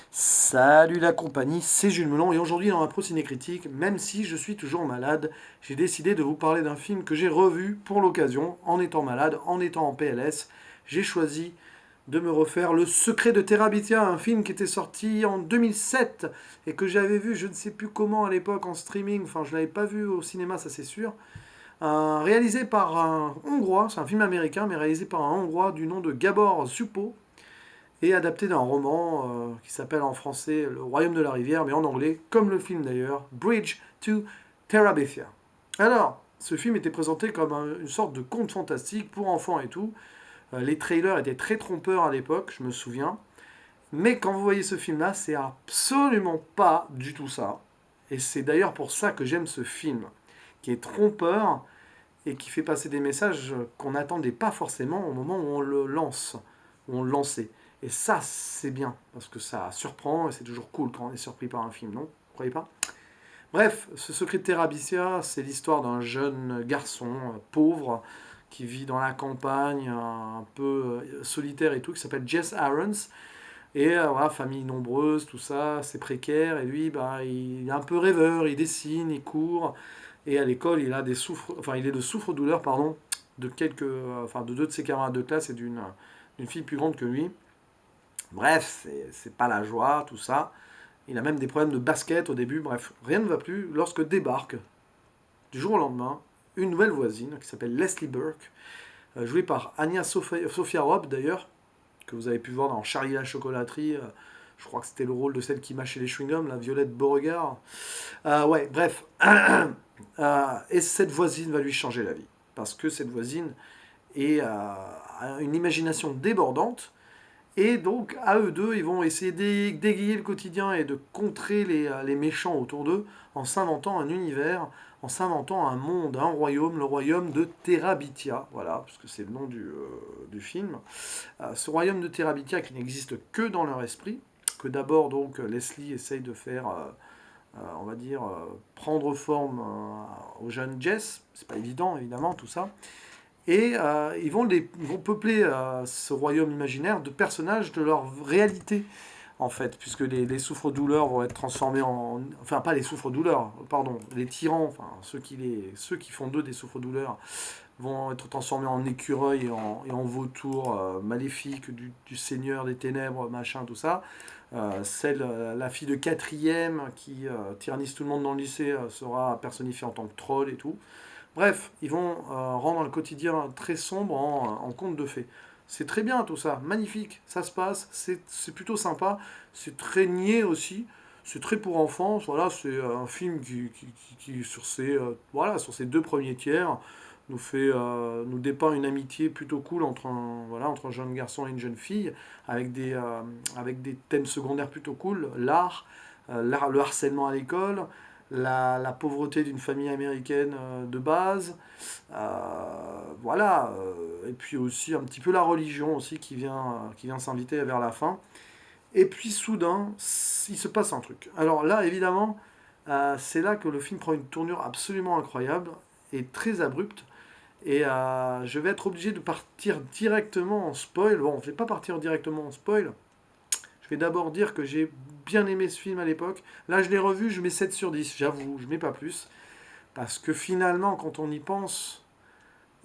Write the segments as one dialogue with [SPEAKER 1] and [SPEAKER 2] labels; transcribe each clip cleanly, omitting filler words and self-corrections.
[SPEAKER 1] Salut la compagnie, c'est Jules Melon et aujourd'hui dans ma Pro Ciné Critique, même si je suis toujours malade, j'ai décidé de vous parler d'un film que j'ai revu pour l'occasion, en étant malade, en étant en PLS. J'ai choisi de me refaire Le Secret de Terabithia, un film qui était sorti en 2007 et que j'avais vu je ne sais plus comment à l'époque en streaming, enfin je ne l'avais pas vu au cinéma ça c'est sûr. Réalisé par un Hongrois, c'est un film américain mais réalisé par un Hongrois du nom de Gabor Zupo, et adapté d'un roman qui s'appelle en français Le Royaume de la Rivière, mais en anglais, comme le film d'ailleurs, Bridge to Terabithia. Alors, ce film était présenté comme une sorte de conte fantastique pour enfants et tout. Les trailers étaient très trompeurs à l'époque, je me souviens. Mais quand vous voyez ce film-là, c'est absolument pas du tout ça. Et c'est d'ailleurs pour ça que j'aime ce film, qui est trompeur et qui fait passer des messages qu'on n'attendait pas forcément au moment où on le lance, où on le lançait. Et ça, c'est bien, parce que ça surprend, et c'est toujours cool quand on est surpris par un film, non? Vous croyez pas? Bref, ce secret de Terabithia, c'est l'histoire d'un jeune garçon pauvre qui vit dans la campagne, un peu solitaire et tout, qui s'appelle Jess Arons. Et voilà, famille nombreuse, tout ça, c'est précaire. Et lui, bah, il est un peu rêveur, il dessine, il court. Et à l'école, il a des il est de souffre-douleur, pardon, de de deux de ses camarades de classe et d'une fille plus grande que lui. Bref, c'est pas la joie, tout ça. Il a même des problèmes de basket au début. Bref, rien ne va plus lorsque débarque, du jour au lendemain, une nouvelle voisine qui s'appelle Leslie Burke, jouée par Sophia Robb d'ailleurs, que vous avez pu voir dans Charlie la chocolaterie. Je crois que c'était le rôle de celle qui mâchait les chewing-gums, la Violette Beauregard. Ouais, bref. Et cette voisine va lui changer la vie. Parce que cette voisine a une imagination débordante. Et donc, à eux deux, ils vont essayer d'égayer le quotidien et de contrer les méchants autour d'eux en s'inventant un univers, en s'inventant un monde, un royaume, le royaume de Terabithia. Voilà, parce que c'est le nom du film. Ce royaume de Terabithia qui n'existe que dans leur esprit, que d'abord donc Leslie essaye de faire, on va dire, prendre forme au jeune Jess. C'est pas évident évidemment tout ça. Et ils vont peupler ce royaume imaginaire de personnages de leur réalité, en fait, puisque les souffres-douleurs vont être transformés en... Enfin, pas les souffres-douleurs, pardon, les tyrans, enfin, ceux qui font d'eux des souffres-douleurs, vont être transformés en écureuils et en vautours maléfiques du seigneur des ténèbres, machin, tout ça. La fille de quatrième qui tyrannise tout le monde dans le lycée sera personnifiée en tant que troll et tout. Bref, ils vont rendre le quotidien très sombre en conte de fées. C'est très bien tout ça, magnifique, ça se passe, c'est plutôt sympa, c'est très niais aussi, c'est très pour enfants, voilà, c'est un film qui sur voilà, sur ses deux premiers tiers, nous dépeint une amitié plutôt cool entre un jeune garçon et une jeune fille, avec des thèmes secondaires plutôt cool, le harcèlement à l'école, la pauvreté d'une famille américaine de base, voilà, et puis aussi un petit peu la religion aussi qui vient s'inviter vers la fin. Et puis soudain, il se passe un truc. Alors là, évidemment, c'est là que le film prend une tournure absolument incroyable et très abrupte. Et je vais être obligé de partir directement en spoil. Bon, je vais pas partir directement en spoil. Je vais d'abord dire que j'ai bien aimé ce film à l'époque. Là, je l'ai revu, je mets 7 sur 10, j'avoue, je mets pas plus. Parce que finalement, quand on y pense,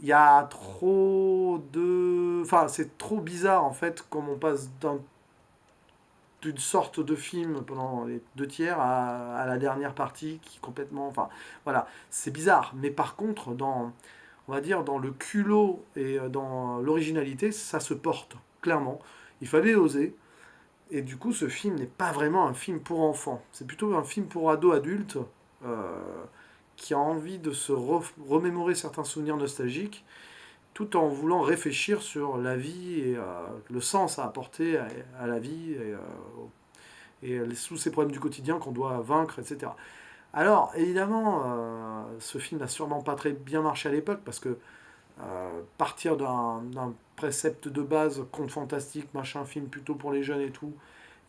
[SPEAKER 1] il y a trop de... Enfin, c'est trop bizarre en fait, comme on passe d'une sorte de film pendant les deux tiers à la dernière partie qui est complètement... Enfin, voilà, c'est bizarre. Mais par contre, on va dire, dans le culot et dans l'originalité, ça se porte, clairement. Il fallait oser. Et du coup, ce film n'est pas vraiment un film pour enfants. C'est plutôt un film pour ados adultes euh, qui a envie de se remémorer certains souvenirs nostalgiques tout en voulant réfléchir sur la vie et le sens à apporter à la vie et tous ces problèmes du quotidien qu'on doit vaincre, etc. Alors, évidemment, ce film n'a sûrement pas très bien marché à l'époque parce que partir d'un précepte de base, conte fantastique, machin, film plutôt pour les jeunes et tout,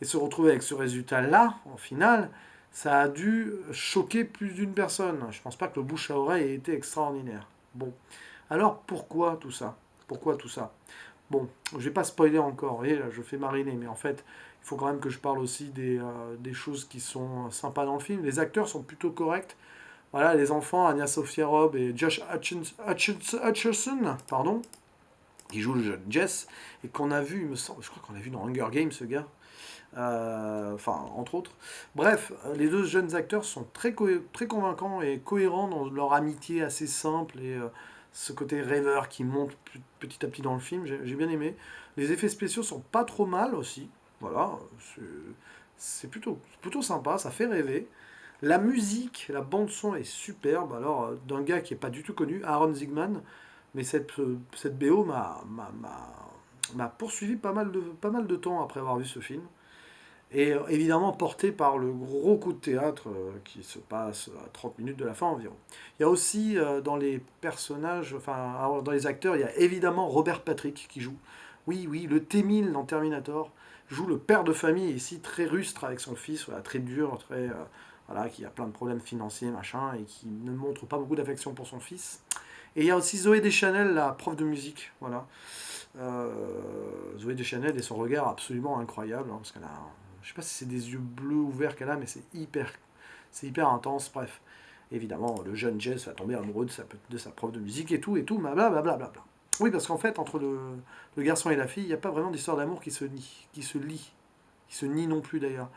[SPEAKER 1] et se retrouver avec ce résultat-là, en finale, ça a dû choquer plus d'une personne. Je pense pas que le bouche à oreille ait été extraordinaire. Bon, alors pourquoi tout ça? Pourquoi tout ça? Bon, je vais pas spoiler encore, vous voyez, là, je fais mariner, mais en fait, Il faut quand même que je parle aussi des choses qui sont sympas dans le film. Les acteurs sont plutôt corrects. Voilà, les enfants, Anya Sophia Robb et Josh Hutcherson, pardon, qui joue le jeune Jess, et qu'on a vu, il me semble, je crois qu'on l'a vu dans Hunger Games, ce gars. Enfin, entre autres. Bref, les deux jeunes acteurs sont très convaincants et cohérents dans leur amitié assez simple et ce côté rêveur qui monte petit à petit dans le film, j'ai bien aimé. Les effets spéciaux sont pas trop mal aussi. Voilà, c'est plutôt sympa, ça fait rêver. La musique, la bande son est superbe. Alors, d'un gars qui est pas du tout connu, Aaron Zigman, mais cette BO m'a poursuivi pas mal de temps après avoir vu ce film. Et évidemment porté par le gros coup de théâtre qui se passe à 30 minutes de la fin environ. Il y a aussi dans les personnages, enfin dans les acteurs, il y a évidemment Robert Patrick qui joue. Oui, oui, le T-1000 dans Terminator joue le père de famille ici, très rustre avec son fils, voilà, très dur, voilà, qui a plein de problèmes financiers, machin, et qui ne montre pas beaucoup d'affection pour son fils. Et il y a aussi Zoé Deschanel, la prof de musique, voilà. Zoé Deschanel et son regard absolument incroyable, hein, parce qu'elle a, je sais pas si c'est des yeux bleus ouverts qu'elle a, mais c'est hyper intense. Bref, évidemment, le jeune Jess va tomber amoureux de sa prof de musique et tout, blablabla. Oui, parce qu'en fait, entre le garçon et la fille, il n'y a pas vraiment d'histoire d'amour qui se nie non plus d'ailleurs.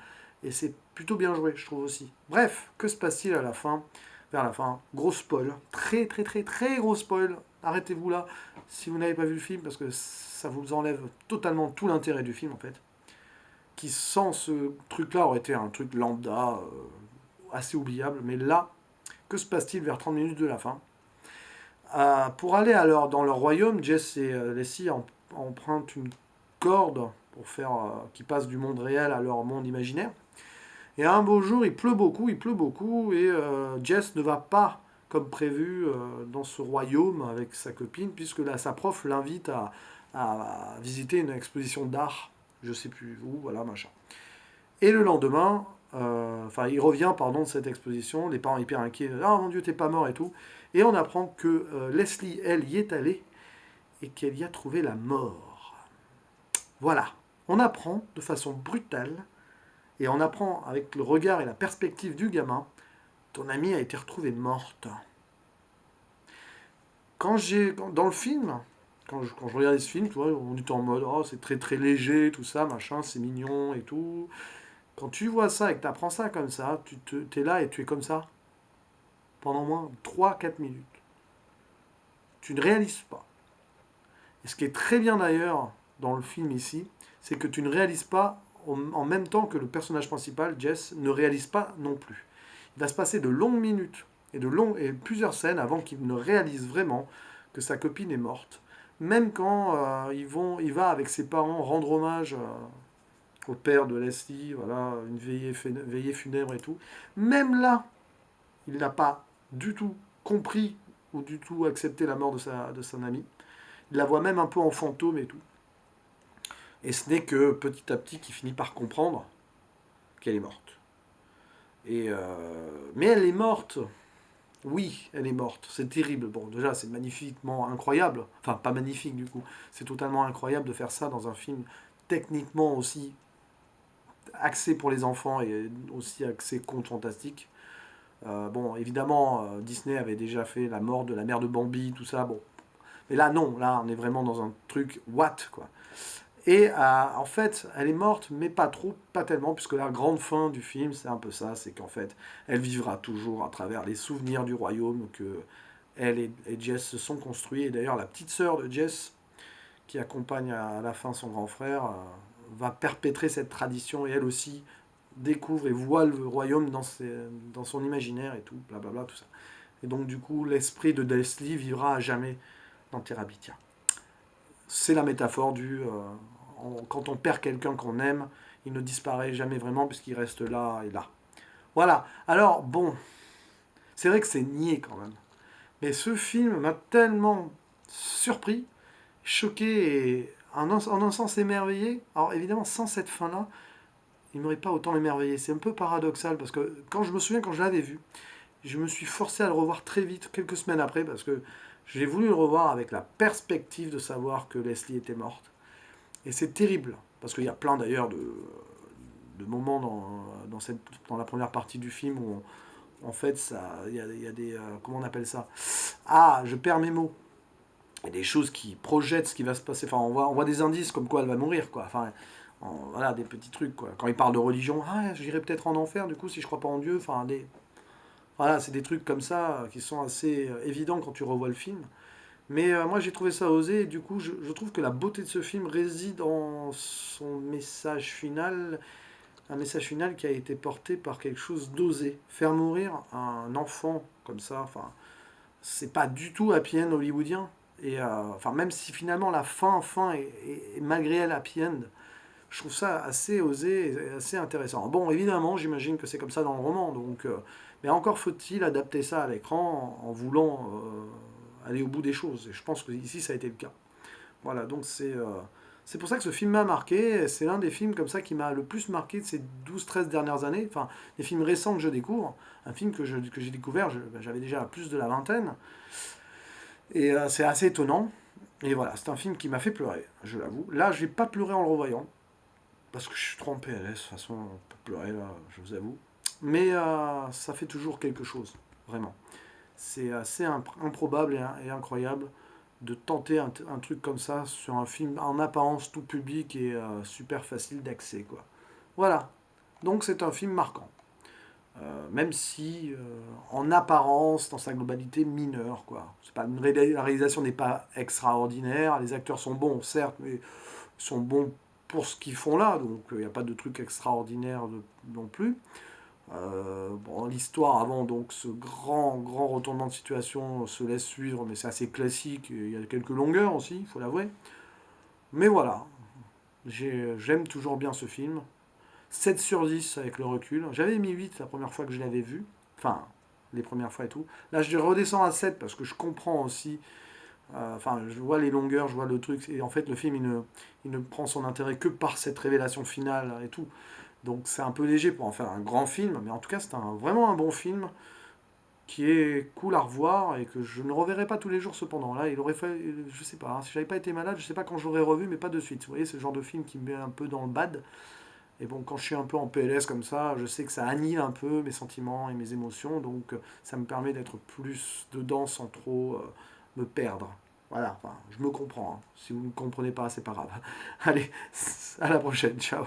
[SPEAKER 1] Et c'est plutôt bien joué, je trouve aussi. Bref, que se passe-t-il à la fin? Vers la fin, gros spoil, très très très très gros spoil. Arrêtez-vous là si vous n'avez pas vu le film parce que ça vous enlève totalement tout l'intérêt du film en fait. Qui sans ce truc-là aurait été un truc lambda, assez oubliable. Mais là, que se passe-t-il vers 30 minutes de la fin? Pour aller alors dans leur royaume, Jess et Leslie empruntent une corde pour faire qui passe du monde réel à leur monde imaginaire. Et un beau jour, il pleut beaucoup, et Jess ne va pas comme prévu dans ce royaume avec sa copine, puisque là, sa prof l'invite à visiter une exposition d'art, je sais plus où, voilà, machin. Et le lendemain, enfin, il revient, pardon, de cette exposition, les parents hyper inquiets, ah mon Dieu, t'es pas mort et tout, et on apprend que Leslie, elle, y est allée, et qu'elle y a trouvé la mort. Voilà, on apprend de façon brutale, et on apprend avec le regard et la perspective du gamin, ton amie a été retrouvée morte. Dans le film, quand je regardais ce film, tu vois, on était en mode, oh, c'est très très léger, tout ça, machin, c'est mignon et tout. Quand tu vois ça et que tu apprends ça comme ça, t'es là et tu es comme ça pendant moins 3-4 minutes. Tu ne réalises pas. Et ce qui est très bien d'ailleurs dans le film ici, c'est que tu ne réalises pas en même temps que le personnage principal, Jess, ne réalise pas non plus. Il va se passer de longues minutes et plusieurs scènes avant qu'il ne réalise vraiment que sa copine est morte. Même quand il va avec ses parents rendre hommage au père de Leslie, voilà, une veillée funèbre et tout. Même là, il n'a pas du tout compris ou du tout accepté la mort de son ami. Il la voit même un peu en fantôme et tout. Et ce n'est que petit à petit qu'il finit par comprendre qu'elle est morte. Mais elle est morte. Oui, elle est morte. C'est terrible. Bon, déjà, c'est magnifiquement incroyable. Enfin, pas magnifique du coup. C'est totalement incroyable de faire ça dans un film techniquement aussi axé pour les enfants et aussi axé conte fantastique. Bon, évidemment, Disney avait déjà fait la mort de la mère de Bambi, tout ça. Bon, mais là, non. Là, on est vraiment dans un truc what, quoi. Et en fait, elle est morte, mais pas trop, pas tellement, puisque la grande fin du film, c'est un peu ça, c'est qu'en fait, elle vivra toujours à travers les souvenirs du royaume que elle et Jess se sont construits. Et d'ailleurs, la petite sœur de Jess, qui accompagne à la fin son grand frère, va perpétrer cette tradition, et elle aussi découvre et voit le royaume dans son imaginaire et tout, blablabla, tout ça. Et donc, du coup, l'esprit de Leslie vivra à jamais dans Terabithia. C'est la métaphore quand on perd quelqu'un qu'on aime, il ne disparaît jamais vraiment puisqu'il reste là et là. Voilà. Alors, bon, c'est vrai que c'est niais quand même. Mais ce film m'a tellement surpris, choqué et en un sens émerveillé. Alors évidemment, sans cette fin-là, il ne m'aurait pas autant émerveillé. C'est un peu paradoxal parce que quand je l'avais vu, je me suis forcé à le revoir très vite, quelques semaines après, parce que j'ai voulu le revoir avec la perspective de savoir que Leslie était morte. Et c'est terrible, parce qu'il y a plein d'ailleurs de moments dans la première partie du film où, en fait, il y a des... comment on appelle ça? Ah, je perds mes mots. Il y a des choses qui projettent ce qui va se passer. Enfin, on voit des indices comme quoi elle va mourir, quoi. Enfin, voilà, des petits trucs, quoi. Quand il parle de religion, ah, j'irai peut-être en enfer, du coup, si je crois pas en Dieu. Enfin, voilà, c'est des trucs comme ça qui sont assez évidents quand tu revois le film. Mais moi, j'ai trouvé ça osé, et du coup, je trouve que la beauté de ce film réside en son message final, un message final qui a été porté par quelque chose d'osé. Faire mourir un enfant comme ça, enfin, c'est pas du tout happy end hollywoodien. Et enfin, même si finalement la fin est malgré elle happy end, je trouve ça assez osé et assez intéressant. Bon, évidemment, j'imagine que c'est comme ça dans le roman, donc, mais encore faut-il adapter ça à l'écran en voulant aller au bout des choses. Et je pense que ici, ça a été le cas. Voilà, donc c'est pour ça que ce film m'a marqué. C'est l'un des films comme ça qui m'a le plus marqué de ces 12-13 dernières années. Enfin, des films récents que je découvre. Un film que j'ai découvert, j'avais déjà plus de la vingtaine. Et c'est assez étonnant. Et voilà, c'est un film qui m'a fait pleurer, je l'avoue. Là, je n'ai pas pleuré en le revoyant. Parce que je suis trop en PLS, de toute façon, on peut pleurer là, je vous avoue. Mais ça fait toujours quelque chose, vraiment. C'est assez improbable et incroyable de tenter un truc comme ça sur un film en apparence tout public et super facile d'accès, quoi. Voilà. Donc c'est un film marquant. Même si, en apparence, dans sa globalité, mineur, quoi. C'est pas, la réalisation n'est pas extraordinaire, les acteurs sont bons, certes, mais sont bons pour ce qu'ils font là, donc il n'y a pas de truc extraordinaire non plus. Bon, l'histoire avant donc ce grand retournement de situation se laisse suivre, mais c'est assez classique. Il y a quelques longueurs aussi, il faut l'avouer. Mais voilà, j'aime toujours bien ce film. 7 sur 10 avec le recul. J'avais mis 8 la première fois que je l'avais vu. Enfin, les premières fois et tout. Là, je redescends à 7 parce que je comprends aussi. Enfin, je vois les longueurs, je vois le truc. Et en fait, le film, il ne prend son intérêt que par cette révélation finale et tout. Donc c'est un peu léger pour en faire un grand film, mais en tout cas c'est vraiment un bon film qui est cool à revoir et que je ne reverrai pas tous les jours cependant. Là, il aurait fallu, je sais pas, hein, si j'avais pas été malade, je sais pas quand j'aurais revu, mais pas de suite. Vous voyez, c'est le genre de film qui me met un peu dans le bad. Et bon, quand je suis un peu en PLS comme ça, je sais que ça annule un peu mes sentiments et mes émotions, donc ça me permet d'être plus dedans sans trop me perdre. Voilà, enfin, je me comprends, hein. Si vous ne me comprenez pas, c'est pas grave. Allez, à la prochaine, ciao.